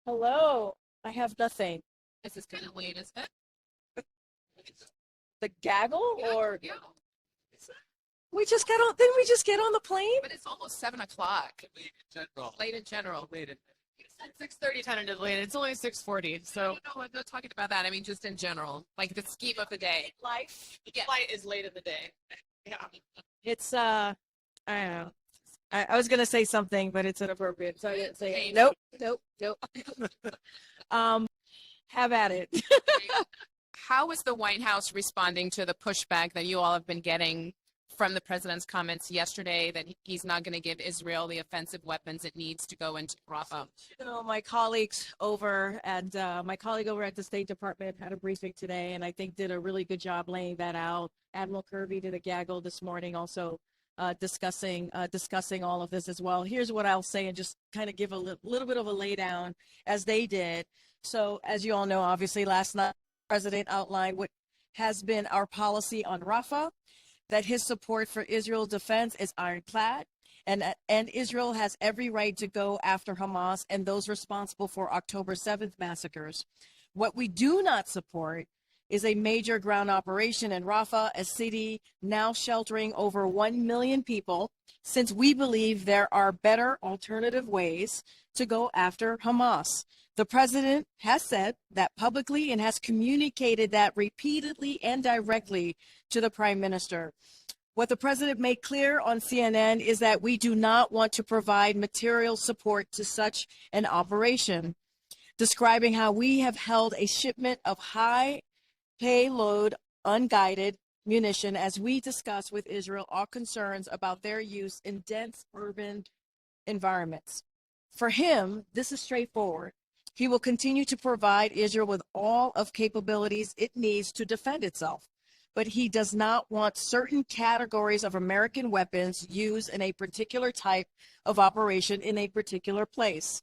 Hello. I have nothing. This is kind of late, isn't it? The gaggle or Yeah, we just got on didn't we just get on the plane? but it's almost 7 o'clock. Late in general. Late in general. Late in, You said 6:30 tentatively, and it's only 6:40. So no, I'm not talking about that. I mean, just in general, like the scheme of the day. Life. The flight is late in the day. Yeah. It's I don't know. I was gonna say something, but it's inappropriate. So I didn't say it. Hey. Nope, nope, nope. um have at it. How is the White House responding to the pushback that you all have been getting from the president's comments yesterday that he's not going to give Israel the offensive weapons it needs to go into Rafah? My colleagues over at my colleague over at the State Department had a briefing today, and I think did a really good job laying that out. Admiral Kirby did a gaggle this morning, also discussing all of this as well. Here's what I'll say, and just kind of give a little bit of a lay down as they did. So, as you all know, obviously last night the president outlined what has been our policy on Rafah, that his support for Israel's defense is ironclad, and Israel has every right to go after Hamas and those responsible for October 7th massacres. What we do not support is a major ground operation in Rafah, a city now sheltering over 1 million people, since we believe there are better alternative ways to go after Hamas. The president has said that publicly and has communicated that repeatedly and directly to the prime minister. What the president made clear on CNN is that we do not want to provide material support to such an operation, describing how we have held a shipment of high payload unguided munition as we discuss with Israel our concerns about their use in dense urban environments. For him, this is straightforward. He will continue to provide Israel with all of capabilities it needs to defend itself, but he does not want certain categories of American weapons used in a particular type of operation in a particular place.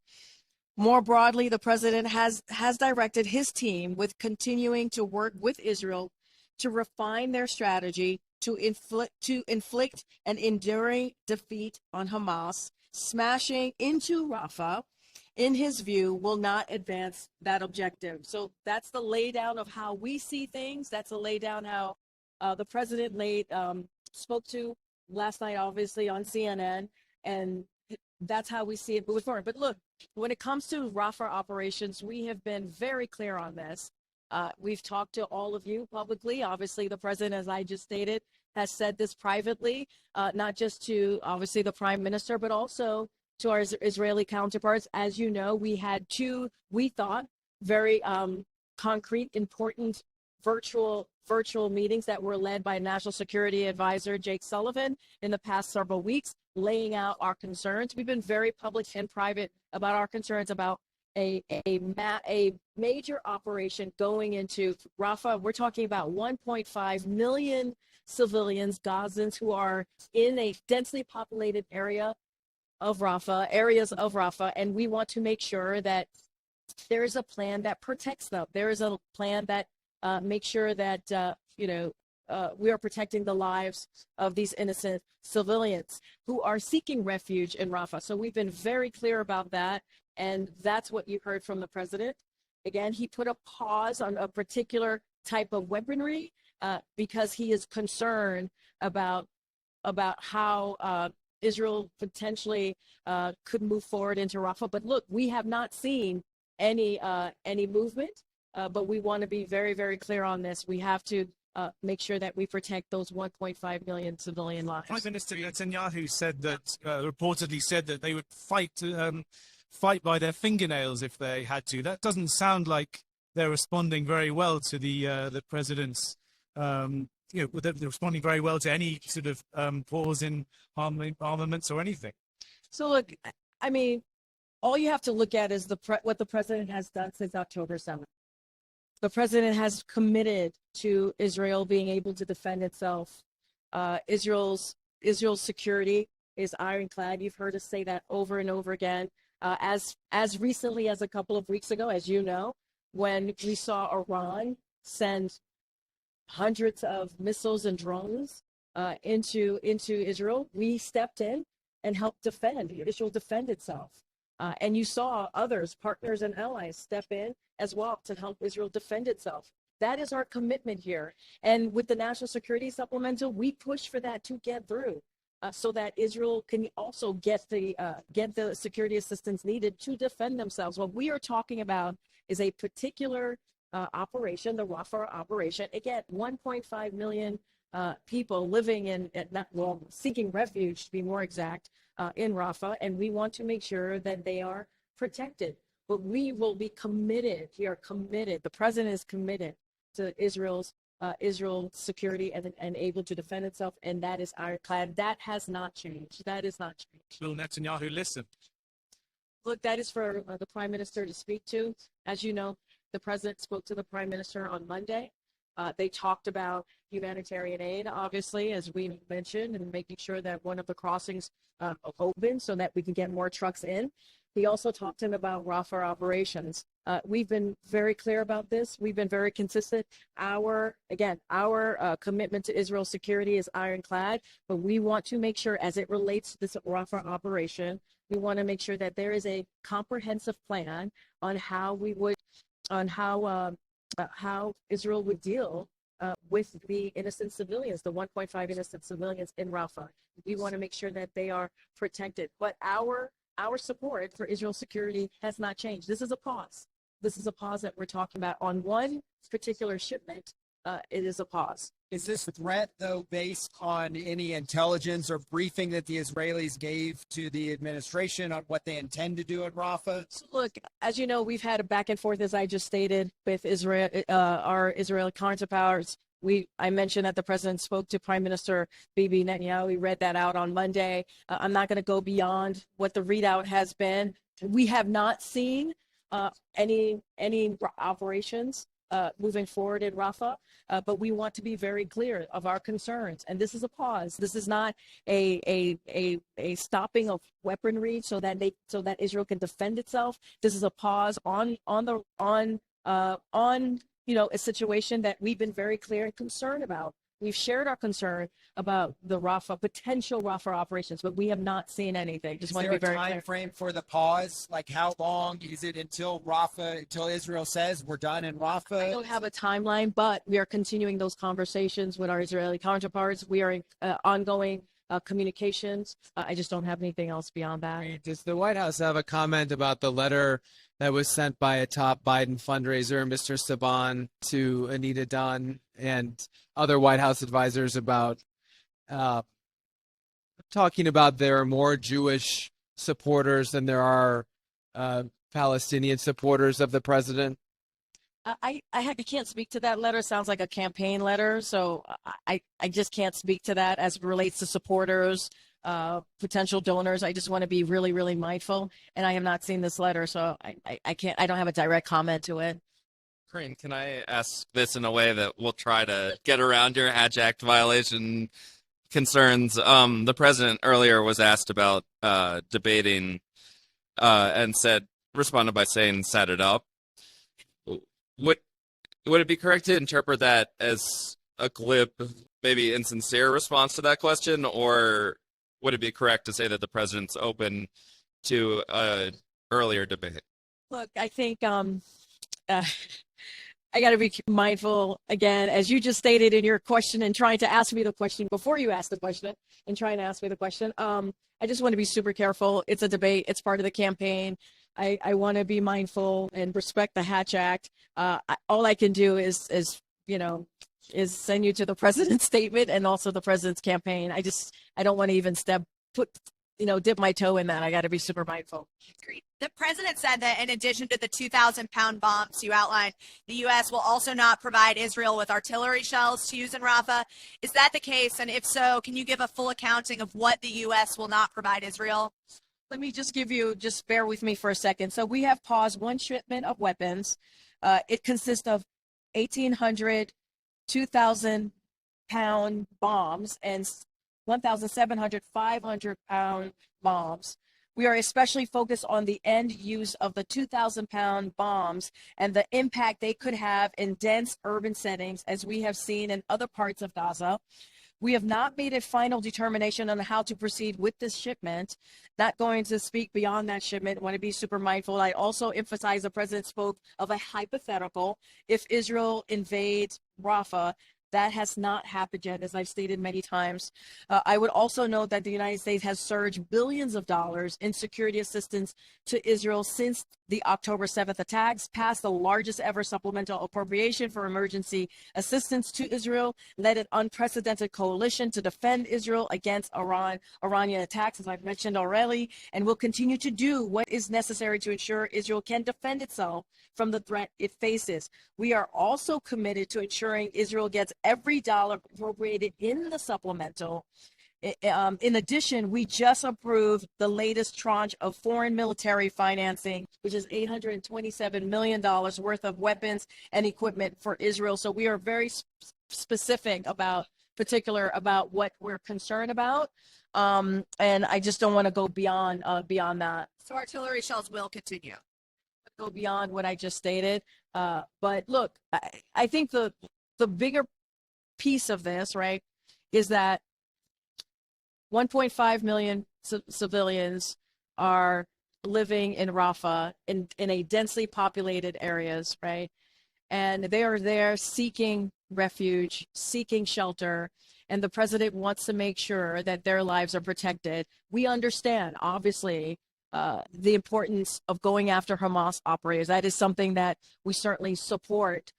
More broadly, the president has directed his team with continuing to work with Israel to refine their strategy to inflict an enduring defeat on Hamas. Smashing into Rafah, in his view, will not advance that objective. So that's the laydown of how we see things. That's the laydown how the president spoke to last night, obviously on CNN, and that's how we see it moving forward. But look, when it comes to Rafah operations, we have been very clear on this. We've talked to all of you publicly. Obviously, the president, as I just stated, has said this privately, not just to obviously the prime minister, but also to our Israeli counterparts. As you know, we had two, we thought, very concrete, important virtual meetings that were led by National Security Advisor Jake Sullivan in the past several weeks, laying out our concerns. We've been very public and private about our concerns about a major operation going into Rafah. We're talking about 1.5 million civilians, Gazans, who are in a densely populated areas of Rafah, and we want to make sure that there is a plan that protects them. There is a plan that makes sure that we are protecting the lives of these innocent civilians who are seeking refuge in Rafah. So we've been very clear about that, and that's what you heard from the president. Again, he put a pause on a particular type of weaponry because he is concerned about how Israel potentially could move forward into Rafah. But look, we have not seen any movement, but we want to be very, very clear on this. We have to make sure that we protect those 1.5 million civilian lives. Prime Minister Netanyahu said that, reportedly said that they would fight by their fingernails if they had to. That doesn't sound like they're responding very well to the president's. They're responding very well to any sort of pause in armaments or anything. So look, I mean, all you have to look at is what the president has done since October 7th. The president has committed to Israel being able to defend itself. Israel's security is ironclad. You've heard us say that over and over again. As recently as a couple of weeks ago, as you know, when we saw Iran send hundreds of missiles and drones into Israel, we stepped in and helped Israel defend itself. And you saw others, partners and allies, step in as well to help Israel defend itself. That is our commitment here. And with the National Security Supplemental, we push for that to get through. So that Israel can also get the security assistance needed to defend themselves. What we are talking about is a particular operation, the Rafah operation. Again, 1.5 million people living seeking refuge, to be more exact, in Rafah, and we want to make sure that they are protected. But we will be committed. We are committed. The president is committed to Israel's security and able to defend itself, and that is ironclad. That has not changed. That is not changed. Will Netanyahu listen? Look, that is for the prime minister to speak to. As you know, the president spoke to the prime minister on Monday. They talked about humanitarian aid, obviously, as we mentioned, and making sure that one of the crossings open so that we can get more trucks in. He also talked to him about Rafah operations. We've been very clear about this. We've been very consistent. Our commitment to Israel's security is ironclad, but we want to make sure, as it relates to this Rafah operation, we want to make sure that there is a comprehensive plan on how Israel would deal with the innocent civilians, the 1.5 innocent civilians in Rafah. We want to make sure that they are protected. But our support for Israel's security has not changed. This is a pause. This is a pause that we're talking about on one particular shipment. It is a pause. Is this threat, though, based on any intelligence or briefing that the Israelis gave to the administration on what they intend to do at Rafah? So look, as you know, we've had a back and forth, as I just stated, with Israel, our Israeli counterparts. I mentioned that the president spoke to Prime Minister Bibi Netanyahu. We read that out on Monday. I'm not going to go beyond what the readout has been. We have not seen any operations moving forward in Rafah, but we want to be very clear of our concerns. And this is a pause. This is not a stopping of weaponry so that Israel can defend itself. This is a pause on a situation that we've been very clear and concerned about. We've shared our concern about the potential Rafah operations, but we have not seen anything. Just want to be very clear. Is there a time frame for the pause? Like, how long is it until Israel says we're done in Rafah? I don't have a timeline, but we are continuing those conversations with our Israeli counterparts. We are in ongoing communications. I just don't have anything else beyond that. Does the White House have a comment about the letter that was sent by a top Biden fundraiser, Mr. Saban, to Anita Dunn and other White House advisors about talking about there are more Jewish supporters than there are Palestinian supporters of the president? I can't speak to that letter. It sounds like a campaign letter, so I just can't speak to that as it relates to supporters, potential donors. I just want to be really, really mindful, and I have not seen this letter, so I don't have a direct comment to it. Karine, can I ask this in a way that will try to get around your Hatch Act violation concerns? The president earlier was asked about debating and responded by saying, set it up. Would it be correct to interpret that as a glib, maybe insincere response to that question, or would it be correct to say that the president's open to an earlier debate? Look, I think I got to be mindful, again, as you just stated in your question and trying to ask me the question before you asked the question and trying to ask me the question. I just want to be super careful. It's a debate. It's part of the campaign. I want to be mindful and respect the Hatch Act. All I can do is send you to the president's statement and also the president's campaign. I don't want to even dip my toe in that. I got to be super mindful. The president said that in addition to the 2,000-pound bombs you outlined, the U.S. will also not provide Israel with artillery shells to use in Rafah. Is that the case? And if so, can you give a full accounting of what the U.S. will not provide Israel? Let me just bear with me for a second. So we have paused one shipment of weapons. It consists of 1,800 2,000-pound bombs and 1,700 500-pound bombs. We are especially focused on the end use of the 2,000-pound bombs and the impact they could have in dense urban settings, as we have seen in other parts of Gaza. We have not made a final determination on how to proceed with this shipment. Not going to speak beyond that shipment. Want to be super mindful. I also emphasize the president spoke of a hypothetical. If Israel invades Rafah, that has not happened yet, as I've stated many times. I would also note that the United States has surged billions of dollars in security assistance to Israel since the October 7th attacks, passed the largest ever supplemental appropriation for emergency assistance to Israel, led an unprecedented coalition to defend Israel against Iranian attacks, as I've mentioned already, and will continue to do what is necessary to ensure Israel can defend itself from the threat it faces. We are also committed to ensuring Israel gets every dollar appropriated in the supplemental. In addition, we just approved the latest tranche of foreign military financing, which is $827 million worth of weapons and equipment for Israel. So we are very specific about what we're concerned about. And I just don't want to go beyond that. So artillery shells will continue. Go beyond what I just stated. But look, I think the bigger piece of this, right, is that 1.5 million civilians are living in Rafah in a densely populated areas, right? And they are there seeking refuge, seeking shelter, and the president wants to make sure that their lives are protected. We understand, obviously, the importance of going after Hamas operators. That is something that we certainly support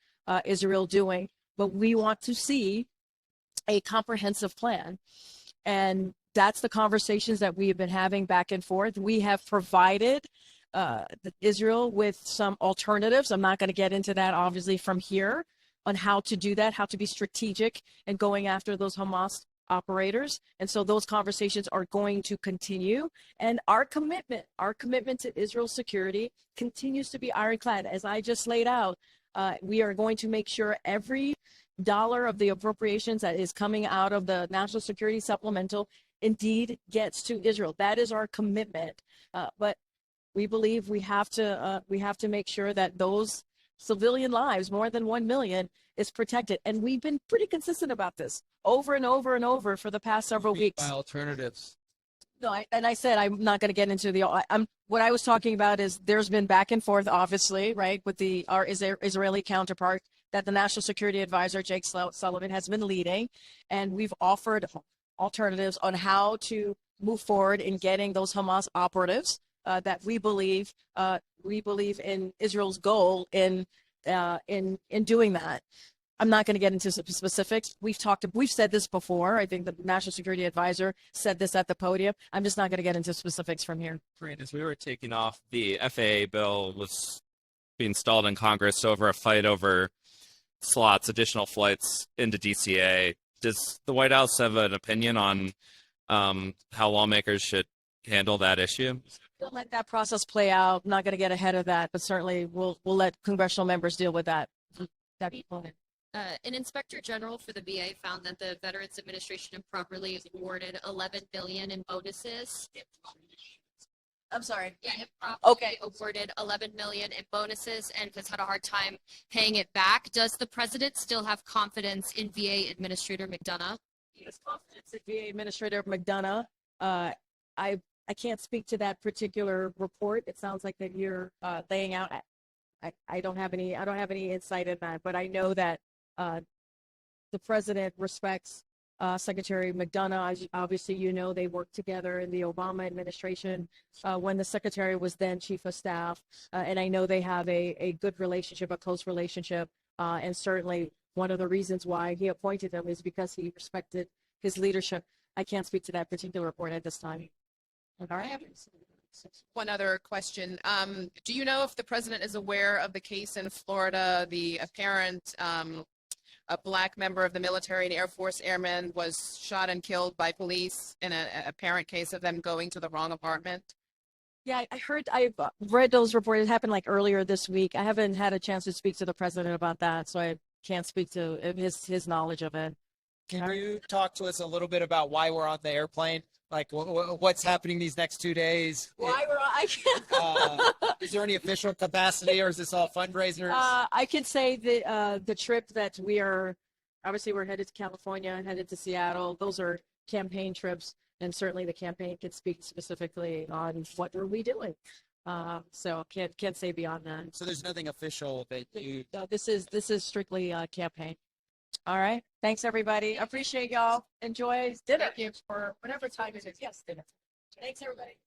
Israel doing, but we want to see a comprehensive plan. And that's the conversations that we have been having back and forth. We have provided Israel with some alternatives. I'm not going to get into that, obviously, from here on how to do that, how to be strategic and going after those Hamas operators. And so those conversations are going to continue. And our commitment to Israel's security continues to be ironclad. As I just laid out, we are going to make sure every dollar of the appropriations that is coming out of the National Security Supplemental indeed gets to Israel. That is our commitment. But we believe we have to make sure that those civilian lives, more than 1 million, is protected. And we've been pretty consistent about this over and over and over for the past several weeks. Alternatives. No, I said I'm not going to get into the. What I was talking about is there's been back and forth, obviously, right, with our Israeli counterpart that the National Security Advisor Jake Sullivan has been leading, and we've offered alternatives on how to move forward in getting those Hamas operatives that we believe in Israel's goal in doing that. I'm not going to get into specifics. We've said this before. I think the National Security Advisor said this at the podium. I'm just not going to get into specifics from here. Karine, as we were taking off, the FAA bill was being stalled in Congress over a fight over additional flights into DCA. Does the White House have an opinion on how lawmakers should handle that issue? We'll let that process play out. I'm not going to get ahead of that, but certainly we'll let congressional members deal with that component. An inspector general for the VA found that the Veterans Administration improperly awarded $11 billion in bonuses. I'm sorry. Yeah, improperly Okay. awarded $11 million in bonuses and has had a hard time paying it back. Does the president still have confidence in VA Administrator McDonough? He has confidence in VA Administrator McDonough. I can't speak to that particular report. It sounds like that you're laying out. I don't have any insight in that, but I know that the president respects Secretary McDonough. Obviously, they worked together in the Obama administration when the secretary was then chief of staff. And I know they have a good relationship, a close relationship. And certainly one of the reasons why he appointed him is because he respected his leadership. I can't speak to that particular report at this time. All right. One other question. Do you know if the president is aware of the case in Florida, the apparent a black member of the military and Air Force airmen was shot and killed by police in a apparent case of them going to the wrong apartment? Yeah, I've read those reports. It happened like earlier this week. I haven't had a chance to speak to the president about that, so I can't speak to his knowledge of it. Can you talk to us a little bit about why we're on the airplane? Like what's happening these next 2 days? Why we're on? Is there any official capacity, or is this all fundraisers? I can say the trip that we are obviously we're headed to California and headed to Seattle. Those are campaign trips, and certainly the campaign could speak specifically on what are we doing. So can't say beyond that. So there's nothing official that you. This is strictly campaign. All right. Thanks everybody. Appreciate y'all. Enjoy dinner for whatever time it is. Yes, dinner. Thanks everybody.